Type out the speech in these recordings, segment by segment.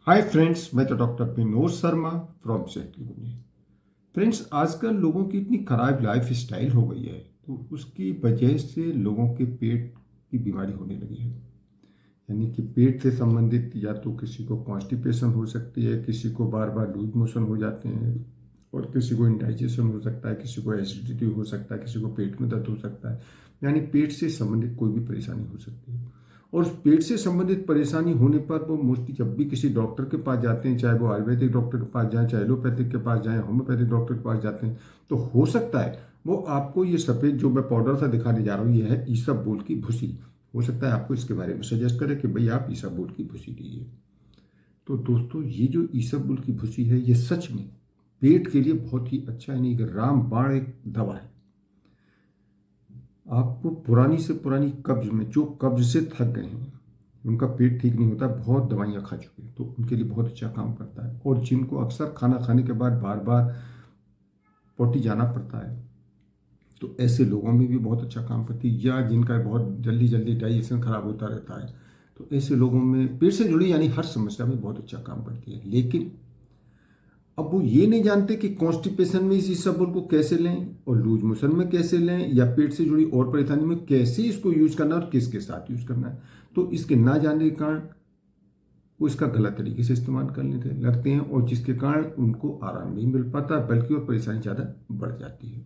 Hi friends, मैं तो doctor Vinod Sharma from सेठ की दुनिया। फ्रेंड्स, आजकल लोगों की इतनी खराब लाइफ स्टाइल हो गई है, तो उसकी वजह से लोगों के पेट की बीमारी होने लगी है। यानी कि पेट से संबंधित या तो किसी को कॉन्स्टिपेशन हो सकती है, किसी को बार बार लूज मोशन हो जाते हैं, और किसी को इंडाइजेशन हो सकता है, किसी को एसिडिटी हो सकता है, किसी को पेट में दर्द हो सकता है। यानी पेट से संबंधित कोई भी परेशानी हो सकती है। और उस पेट से संबंधित परेशानी होने पर वो मोस्टली जब भी किसी डॉक्टर के पास जाते हैं, चाहे वो आयुर्वेदिक डॉक्टर के पास जाएं, चाहे एलोपैथिक के पास जाएं, होम्योपैथिक डॉक्टर के पास जाते हैं, तो हो सकता है वो आपको ये सफ़ेद जो मैं पाउडर सा दिखाने जा रहा हूँ, ये है ईसबगोल की भूसी। हो सकता है आपको इसके बारे में सजेस्ट करें कि भाई आप ईसबगोल की भूसी लीजिए। तो दोस्तों, ये जो ईसबगोल की भूसी है, ये सच में पेट के लिए बहुत ही अच्छा, यानी कि रामबाण एक दवा है। आपको पुरानी से पुरानी कब्ज में, जो कब्ज से थक गए हैं, उनका पेट ठीक नहीं होता, बहुत दवाइयाँ खा चुके हैं, तो उनके लिए बहुत अच्छा काम करता है। और जिनको अक्सर खाना खाने के बाद बार बार पोटी जाना पड़ता है, तो ऐसे लोगों में भी बहुत अच्छा काम करती है। या जिनका बहुत जल्दी जल्दी डाइजेशन खराब होता रहता है, तो ऐसे लोगों में पेट से जुड़ी यानी हर समस्या में बहुत अच्छा काम करती है। लेकिन अब वो ये नहीं जानते कि कॉन्स्टिपेशन में इस इसबगोल को कैसे लें, और लूज मोशन में कैसे लें, या पेट से जुड़ी और परेशानी में कैसे इसको यूज करना है और किसके साथ यूज करना है। तो इसके ना जानने के कारण वो इसका गलत तरीके से इस्तेमाल करने लगते हैं, और जिसके कारण उनको आराम नहीं मिल पाता, बल्कि और परेशानी ज़्यादा बढ़ जाती है।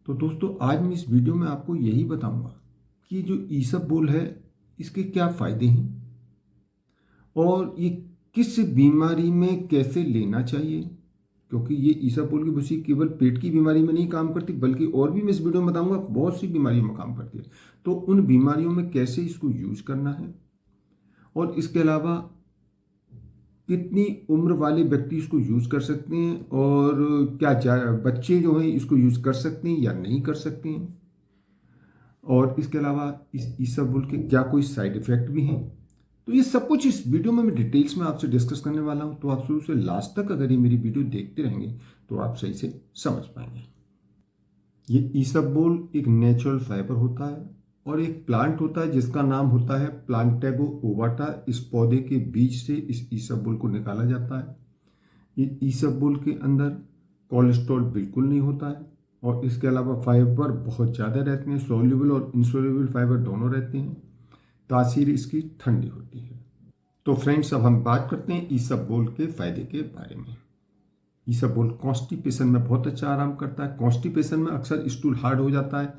तो दोस्तों, आज मैं इस वीडियो में आपको यही बताऊंगा कि जो इसबगोल है, इसके क्या फ़ायदे हैं, और ये किस बीमारी में कैसे लेना चाहिए। क्योंकि ये ईसापुल की भूसी केवल पेट की बीमारी में नहीं काम करती, बल्कि और भी मैं इस वीडियो में बताऊंगा बहुत सी बीमारियों में काम करती है। तो उन बीमारियों में कैसे इसको यूज करना है, और इसके अलावा कितनी उम्र वाले व्यक्ति इसको यूज कर सकते हैं, और क्या बच्चे जो हैं इसको यूज कर सकते हैं या नहीं कर सकते हैं, और इसके अलावा इस ईसाबुल के क्या कोई साइड इफेक्ट भी हैं। तो ये सब कुछ इस वीडियो में मैं डिटेल्स में आपसे डिस्कस करने वाला हूं। तो आप शुरू से लास्ट तक अगर ये मेरी वीडियो देखते रहेंगे, तो आप सही से समझ पाएंगे। ये ईसबगोल एक नेचुरल फाइबर होता है, और एक प्लांट होता है जिसका नाम होता है प्लांटेगो ओवाटा। इस पौधे के बीज से इस ईसबगोल को निकाला जाता है। ये ईसबगोल के अंदर कोलेस्ट्रॉल बिल्कुल नहीं होता है, और इसके अलावा फाइबर बहुत ज़्यादा रहते हैं, सोल्यूबल और इनसोल्यूबल फाइबर दोनों रहते हैं। तासीर इसकी ठंडी होती है। तो फ्रेंड्स, अब हम बात करते हैं ईसबगोल के फायदे के बारे में। इसबगोल कॉन्स्टिपेशन में बहुत अच्छा आराम करता है। कॉन्स्टिपेशन में अक्सर स्टूल हार्ड हो जाता है,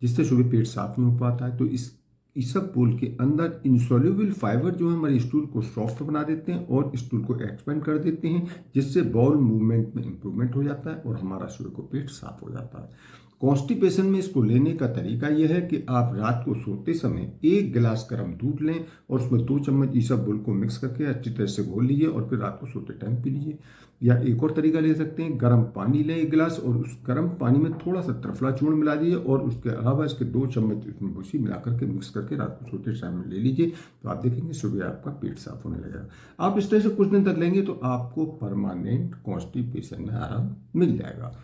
जिससे सुबह पेट साफ नहीं हो पाता है। तो इस इसबगोल के अंदर इंसॉल्युबल फाइबर जो है हमारे स्टूल को सॉफ्ट बना देते हैं और स्टूल को एक्सपेंड कर देते हैं, जिससे बाउल मूवमेंट में इंप्रूवमेंट हो जाता है और हमारा सुबह को पेट साफ हो जाता है। कॉन्स्टिपेशन में इसको लेने का तरीका यह है कि आप रात को सोते समय 1 गिलास गर्म दूध लें, और उसमें 2 चम्मच इसबगोल को मिक्स करके अच्छी तरह से घोल लीजिए, और फिर रात को सोते टाइम पी लीजिए। या एक और तरीका ले सकते हैं, गर्म पानी लें 1 गिलास, और उस गर्म पानी में थोड़ा सा त्रिफला चूर्ण मिला दीजिए, और उसके अलावा इसके 2 चम्मच इसमें भूसी मिला करके मिक्स करके रात को सोते टाइम में ले लीजिए। तो आप देखेंगे सुबह आपका पेट साफ होने लगेगा। आप इस तरह से कुछ दिन तक लेंगे तो आपको परमानेंट कॉन्स्टिपेशन में आराम मिल जाएगा।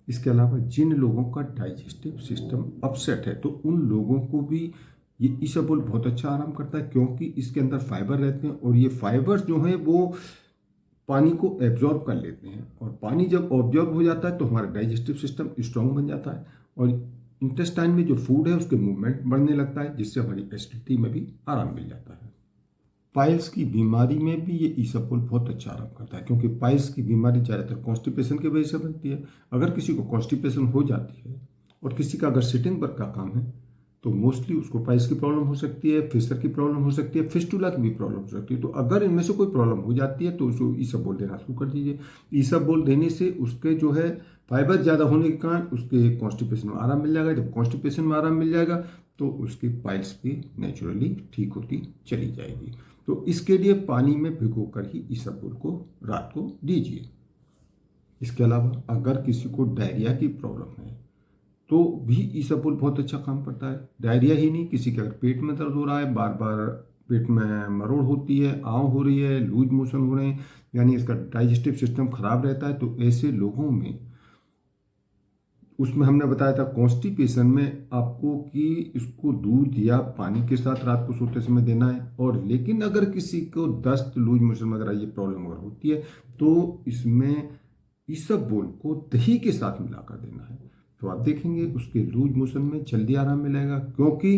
इसके अलावा जिन लोगों का डाइजेस्टिव सिस्टम अपसेट है, तो उन लोगों को भी ये इसबगोल बहुत अच्छा आराम करता है, क्योंकि इसके अंदर फाइबर रहते हैं, और ये फाइबर्स जो हैं वो पानी को एब्जॉर्ब कर लेते हैं, और पानी जब ऑब्जॉर्ब हो जाता है तो हमारा डाइजेस्टिव सिस्टम स्ट्रांग बन जाता है, और इंटेस्टाइन में जो फूड है उसके मूवमेंट बढ़ने लगता है, जिससे हमारी एसिडिटी में भी आराम मिल जाता है। पाइल्स की बीमारी में भी ये इसबगोल बहुत अच्छा आराम करता है, क्योंकि पाइल्स की बीमारी ज़्यादातर कॉन्स्टिपेशन की वजह से बनती है। अगर किसी को कॉन्स्टिपेशन हो जाती है, और किसी का अगर सिटिंग वर्क का काम है, तो मोस्टली उसको पाइल्स की प्रॉब्लम हो सकती है, फिशर की प्रॉब्लम हो सकती है, फिस्टुला की भी प्रॉब्लम हो सकती है। तो अगर इनमें से कोई प्रॉब्लम हो जाती है, तो उसको इसबगोल देना शुरू कर दीजिए। इसबगोल देने से उसके जो है फाइबर ज़्यादा होने के कारण उसके कॉन्स्टिपेशन में आराम मिल जाएगा। जब कॉन्स्टिपेशन में आराम मिल जाएगा, तो उसकी पाइल्स भी नेचुरली ठीक होती चली जाएगी। तो इसके लिए पानी में भिगोकर ही इसबगोल को रात को दीजिए। इसके अलावा अगर किसी को डायरिया की प्रॉब्लम है, तो भी इसबगोल बहुत अच्छा काम करता है। डायरिया ही नहीं, किसी के अगर पेट में दर्द हो रहा है, बार बार पेट में मरोड़ होती है, आंव हो रही है, लूज मोशन हो रहे हैं, यानी इसका डाइजेस्टिव सिस्टम खराब रहता है, तो ऐसे लोगों में उसमें हमने बताया था कॉन्स्टिपेशन में आपको कि इसको दूध या पानी के साथ रात को सोते समय देना है। और लेकिन अगर किसी को दस्त, लूज मोशन वगैरह ये प्रॉब्लम अगर होती है तो इसमें इसबगोल को दही के साथ मिलाकर देना है। तो आप देखेंगे उसके लूज मोशन में जल्दी आराम मिलेगा, क्योंकि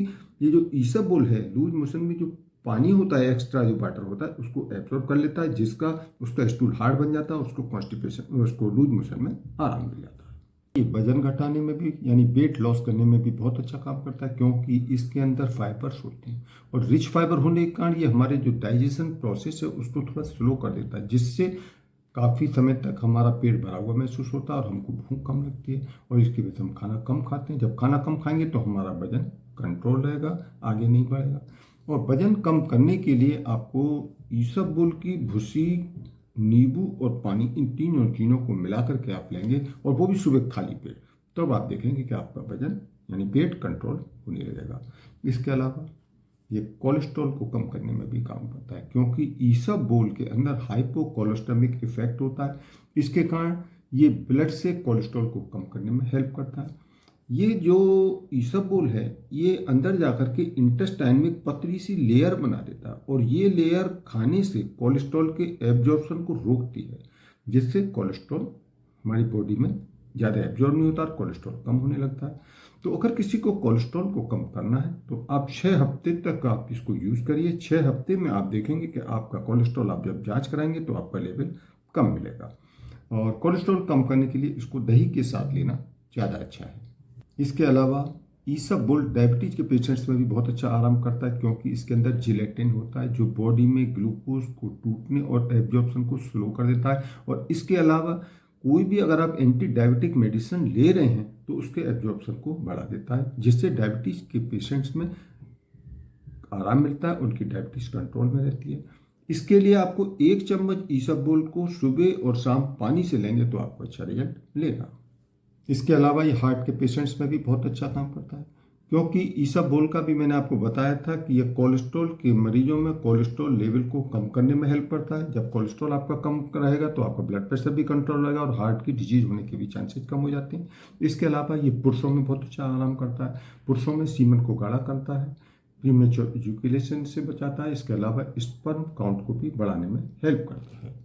ये जो इसबगोल है लूज मोशन में जो पानी होता है, एक्स्ट्रा जो वाटर होता है, उसको एब्जॉर्ब कर लेता है, जिसका उसका स्टूल हार्ड बन जाता है, उसको कॉन्स्टिपेशन, उसको लूज मोशन में आराम मिल जाता है। ये वजन घटाने में भी यानी वेट लॉस करने में भी बहुत अच्छा काम करता है, क्योंकि इसके अंदर फाइबर्स होते हैं और रिच फाइबर होने के कारण ये हमारे जो डाइजेशन प्रोसेस है उसको थोड़ा स्लो कर देता है, जिससे काफ़ी समय तक हमारा पेट भरा हुआ महसूस होता है और हमको भूख कम लगती है और इसकी वजह से हम खाना कम खाते हैं। जब खाना कम खाएंगे तो हमारा वजन कंट्रोल रहेगा, आगे नहीं बढ़ेगा। और वजन कम करने के लिए आपको इसबगोल की भूसी, नींबू और पानी, इन तीनों चीज़ों को मिला करके आप लेंगे और वो भी सुबह खाली पेट, तब तो आप देखेंगे कि आपका वजन यानी पेट कंट्रोल होने लगेगा। इसके अलावा ये कोलेस्ट्रॉल को कम करने में भी काम करता है, क्योंकि इसबगोल के अंदर हाइपोकोलेस्टेमिक इफेक्ट होता है। इसके कारण ये ब्लड से कोलेस्ट्रॉल को कम करने में हेल्प करता है। ये जो इसबगोल है ये अंदर जाकर के इंटेस्टाइन में एक पतली सी लेयर बना देता है और ये लेयर खाने से कोलेस्ट्रॉल के एब्जॉर्प्शन को रोकती है, जिससे कोलेस्ट्रॉल हमारी बॉडी में ज़्यादा एब्जॉर्ब नहीं होता और कोलेस्ट्रॉल कम होने लगता है। तो अगर किसी को कोलेस्ट्रॉल को कम करना है तो आप 6 हफ्ते तक आप इसको यूज़ करिए। 6 हफ्ते में आप देखेंगे कि आपका कोलेस्ट्रॉल, आप जब जांच कराएंगे तो आपका लेवल कम मिलेगा। और कोलेस्ट्रॉल कम करने के लिए इसको दही के साथ लेना ज़्यादा अच्छा है। इसके अलावा इसबगोल डायबिटीज के पेशेंट्स में भी बहुत अच्छा आराम करता है, क्योंकि इसके अंदर जिलेटिन होता है जो बॉडी में ग्लूकोज को टूटने और एब्जॉर्प्शन को स्लो कर देता है। और इसके अलावा कोई भी अगर आप एंटी डायबिटिक मेडिसिन ले रहे हैं तो उसके एब्जॉर्प्शन को बढ़ा देता है, जिससे डायबिटीज के पेशेंट्स में आराम मिलता है, उनकी डायबिटीज कंट्रोल में रहती है। इसके लिए आपको 1 चम्मच इसबगोल को सुबह और शाम पानी से लेंगे तो आपको अच्छा रिजल्ट मिलेगा। इसके अलावा ये हार्ट के पेशेंट्स में भी बहुत अच्छा काम करता है, क्योंकि इसबगोल का भी मैंने आपको बताया था कि यह कोलेस्ट्रॉल के मरीजों में कोलेस्ट्रॉल लेवल को कम करने में हेल्प करता है। जब कोलेस्ट्रॉल आपका कम रहेगा तो आपका ब्लड प्रेशर भी कंट्रोल रहेगा और हार्ट की डिजीज होने के भी चांसेस कम हो जाते हैं। इसके अलावा ये पुरुषों में बहुत अच्छा आराम करता है, पुरुषों में सीमन को गाढ़ा करता है, प्रीमेच्योर इजैकुलेशन से बचाता है। इसके अलावा स्पर्म काउंट को भी बढ़ाने में हेल्प करता है।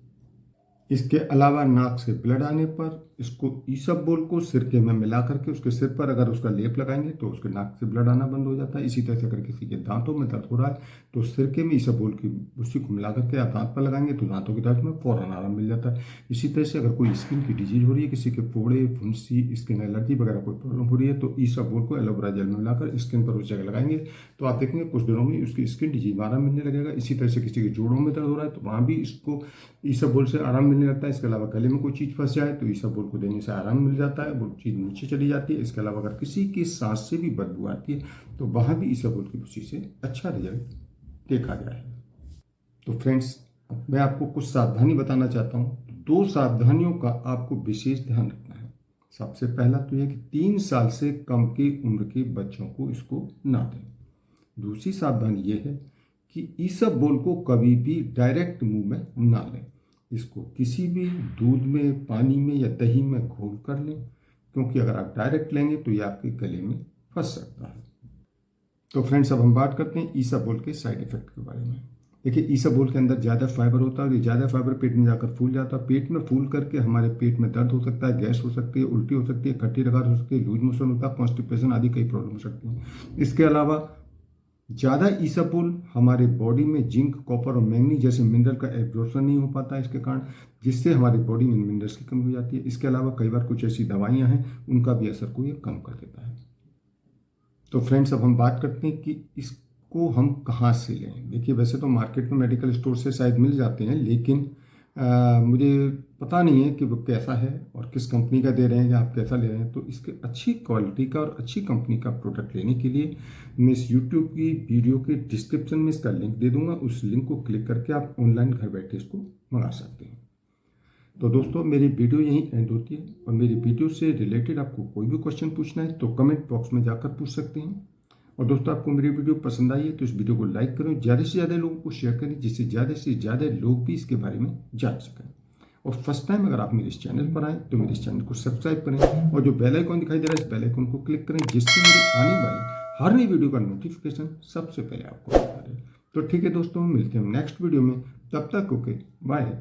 इसके अलावा नाक से ब्लड आने पर इसको इसबगोल को सिरके में मिला करके उसके सिर पर अगर उसका लेप लगाएंगे तो उसके नाक से ब्लड आना बंद हो जाता है। इसी तरह से अगर किसी के दांतों में दर्द हो रहा है तो सिरके में इसबगोल की भूसी को मिला करके आप दांत पर लगाएंगे तो दांतों के दर्द में फौरन आराम मिल जाता है। इसी तरह से अगर कोई स्किन की डिजीज हो रही है, किसी के फोड़े, फुंसी, स्किन एलर्जी वगैरह कोई प्रॉब्लम हो रही है, तो इसबगोल को एलोवेरा जेल में मिलाकर स्किन पर उस जगह लगाएंगे तो आप देखेंगे कुछ दिनों में उसकी स्किन डिजीज में आराम मिलने लगेगा। इसी तरह से किसी के जोड़ों में दर्द हो रहा है तो वहाँ भी इसको इसबगोल से आराम मिलने लगता है। इसके अलावा गले में कोई चीज़ फंस जाए तो इसबगोल को देने से आराम मिल जाता है, वो चीज़ नीचे चली जाती है। इसके अलावा अगर किसी की सांस से भी बदबू आती है तो वहाँ भी इसबगोल की भूसी से अच्छा रिजल्ट देखा गया है। तो फ्रेंड्स, मैं आपको कुछ सावधानी बताना चाहता हूँ। 2 सावधानियों का आपको विशेष ध्यान रखना है। सबसे पहला तो यह कि 3 साल से कम की उम्र के बच्चों को इसको ना दें। दूसरी सावधानी ये है कि इसबगोल को कभी भी डायरेक्ट मुंह में ना लें। इसको किसी भी दूध में, पानी में या दही में घोल कर लें, क्योंकि अगर आप डायरेक्ट लेंगे तो ये आपके गले में फंस सकता है। तो फ्रेंड्स, अब हम बात करते हैं इसबगोल के साइड इफेक्ट के बारे में। देखिए, इसबगोल के अंदर ज़्यादा फाइबर होता है और ये ज़्यादा फाइबर पेट में जाकर फूल जाता है। पेट में फूल करके हमारे पेट में दर्द हो सकता है, गैस हो सकती है, उल्टी हो सकती है, खट्टी डकार हो सकती है, लूज मोशन होता है, कॉन्स्टिपेशन आदि कई प्रॉब्लम हो सकती हैं। इसके अलावा ज़्यादा इसबगोल हमारे बॉडी में जिंक, कॉपर और मैंगनीज जैसे मिनरल का एब्जॉर्प्शन नहीं हो पाता है इसके कारण, जिससे हमारी बॉडी में मिनरल्स की कमी हो जाती है। इसके अलावा कई बार कुछ ऐसी दवाइयाँ हैं उनका भी असर को ये कम कर देता है। तो फ्रेंड्स, अब हम बात करते हैं कि इसको हम कहाँ से लें। देखिए, वैसे तो मार्केट में मेडिकल स्टोर से शायद मिल जाते हैं, लेकिन मुझे पता नहीं है कि वो कैसा है और किस कंपनी का दे रहे हैं या आप कैसा ले रहे हैं। तो इसके अच्छी क्वालिटी का और अच्छी कंपनी का प्रोडक्ट लेने के लिए मैं इस यूट्यूब की वीडियो के डिस्क्रिप्शन में इसका लिंक दे दूंगा। उस लिंक को क्लिक करके आप ऑनलाइन घर बैठे इसको मंगा सकते हैं। तो दोस्तों, मेरी वीडियो यहीं एंड होती है और मेरी वीडियो से रिलेटेड आपको कोई भी क्वेश्चन पूछना है तो कमेंट बॉक्स में जाकर पूछ सकते हैं। और दोस्तों, आपको मेरी वीडियो पसंद आई है तो इस वीडियो को लाइक करें, ज़्यादा से ज़्यादा लोगों को शेयर करें, जिससे ज़्यादा से ज़्यादा लोग भी इसके बारे में जान सकें। और फर्स्ट टाइम अगर आप मेरे इस चैनल पर आएँ तो मेरे इस चैनल को सब्सक्राइब करें और जो बेल आइकॉन दिखाई दे रहा है इस बेल आइकॉन को क्लिक करें, जिससे मेरी आने वाली हर नई वीडियो का नोटिफिकेशन सबसे पहले आपको मिलता रहे। तो ठीक है दोस्तों, मिलते हैं नेक्स्ट वीडियो में, तब तक ओके बाय।